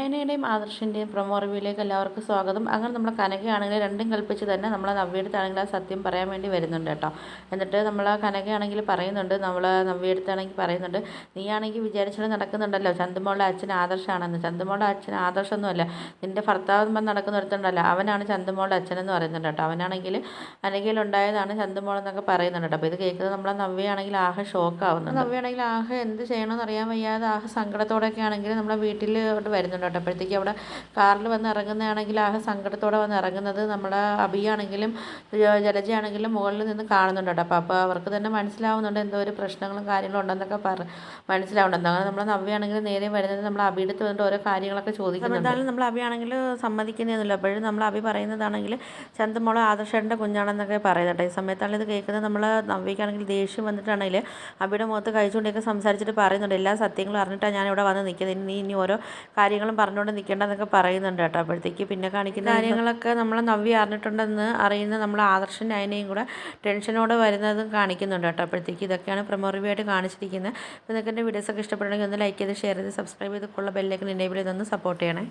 നയനയുടെയും ആദർശിൻ്റെയും promo റിവ്യൂയിലേക്ക് എല്ലാവർക്കും സ്വാഗതം. അങ്ങനെ നമ്മൾ കനകയാണെങ്കിൽ രണ്ടും കൽപ്പിച്ച് തന്നെ നമ്മൾ നവ്യയെടുത്താണെങ്കിൽ ആ സത്യം പറയാൻ വേണ്ടി വരുന്നുണ്ട് കേട്ടോ. എന്നിട്ട് നമ്മൾ കനകയാണെങ്കിൽ പറയുന്നുണ്ട്, നമ്മൾ നവ്യയെടുത്താണെങ്കിൽ പറയുന്നുണ്ട്, നീയാണെങ്കിൽ വിചാരിച്ചാൽ നടക്കുന്നുണ്ടല്ലോ ചന്തുമോളുടെ അച്ഛൻ ആദർശാണെന്ന്. ചന്തുമോളുടെ അച്ഛൻ ആദർശമൊന്നുമല്ല, നിൻ്റെ ഭർത്താവ് നടക്കുന്ന ഒരുത്തുണ്ടല്ലോ അവനാണ് ചന്തുമോളുടെ അച്ഛനെന്ന് പറയുന്നുണ്ട് കേട്ടോ. അവനാണെങ്കിൽ അനഘയിലുണ്ടായതാണ് ചന്തുമോളെന്നൊക്കെ പറയുന്നുണ്ട് കേട്ടോ. അപ്പോൾ ഇത് കേൾക്കുന്നത് നമ്മളെ നവ്യയാണെങ്കിൽ ആകെ ഷോക്കാവുന്നുണ്ട്. നവ്യയാണെങ്കിൽ ആകെ എന്ത് ചെയ്യണമെന്ന് അറിയാൻ വയ്യാതെ ആകെ സങ്കടത്തോടെയൊക്കെ ആണെങ്കിൽ നമ്മളെ വീട്ടിലോട്ട് വരുന്നുണ്ട് കേട്ടോ. അപ്പോഴത്തേക്ക് അവിടെ കാറിൽ വന്ന് ഇറങ്ങുന്നതാണെങ്കിൽ ആകെ സങ്കടത്തോടെ വന്ന് ഇറങ്ങുന്നത് നമ്മുടെ അഭിയാണെങ്കിലും ജലജയാണെങ്കിലും മുകളിൽ നിന്ന് കാണുന്നുണ്ട് കേട്ടോ. അപ്പോൾ അവർക്ക് തന്നെ മനസ്സിലാവുന്നുണ്ട് എന്തോ ഒരു പ്രശ്നങ്ങളും കാര്യങ്ങളും ഉണ്ടെന്നൊക്കെ മനസ്സിലാവുന്നുണ്ട്. അങ്ങനെ നമ്മൾ നവ്യാണെങ്കിൽ നേരെ വരുന്നത് നമ്മൾ അഭിയെടുത്ത് വന്നിട്ട് ഓരോ കാര്യങ്ങളൊക്കെ ചോദിക്കുന്നുണ്ട്. എന്തായാലും നമ്മൾ അഭിയാണെങ്കിൽ സമ്മതിക്കുന്നതൊന്നുമില്ല. അപ്പോഴും നമ്മൾ അഭി പറയുന്നതാണെങ്കിൽ ചന്തുമോളെ ആദർശേട്ടൻ്റെ കുഞ്ഞാണെന്നൊക്കെ പറയുന്നുണ്ട്. ഈ സമയത്താണ് ഇത് കേൾക്കുന്നത് നമ്മൾ നവ്യയ്ക്കാണെങ്കിൽ ദേഷ്യം വന്നിട്ടാണെങ്കിൽ അഭിയുടെ മുഖത്ത് കഴിച്ചുകൊണ്ടൊക്കെ സംസാരിച്ചിട്ട് പറയുന്നുണ്ട്, എല്ലാ സത്യങ്ങളും അറിഞ്ഞിട്ടാണ് ഞാനിവിടെ വന്ന് നിൽക്കുന്നത്, ഇനി ഓരോ കാര്യങ്ങളും പറഞ്ഞുകൊണ്ട് നിൽക്കേണ്ടതെന്നൊക്കെ പറയുന്നുണ്ട് കേട്ടോ. അപ്പോഴത്തേക്ക് പിന്നെ കാണിക്കുന്ന കാര്യങ്ങളൊക്കെ നമ്മൾ നവ്യ അറിഞ്ഞിട്ടുണ്ടെന്ന് അറിയുന്ന നമ്മൾ ആദർശൻ നയനയും കൂടെ ടെൻഷനോടെ വരുന്നതും കാണിക്കുന്നുണ്ട് കേട്ടോ. അപ്പോഴത്തേക്ക് ഇതൊക്കെയാണ് പ്രൊമോ റിവ്യൂ ആയിട്ട് കാണിച്ചിരിക്കുന്നത്. അപ്പോൾ നിങ്ങൾക്ക് എൻ്റെ വീഡിയോസൊക്കെ ഇഷ്ടപ്പെടണമെങ്കിൽ ഒന്ന് ലൈക്ക് ചെയ്ത് ഷെയർ ചെയ്ത് സബ്സ്ക്രൈബ് ചെയ്ത് ബെല്ലൈക്കൻ എനേബിൾ ചെയ്തൊന്ന് സപ്പോർട്ട് ചെയ്യണേ.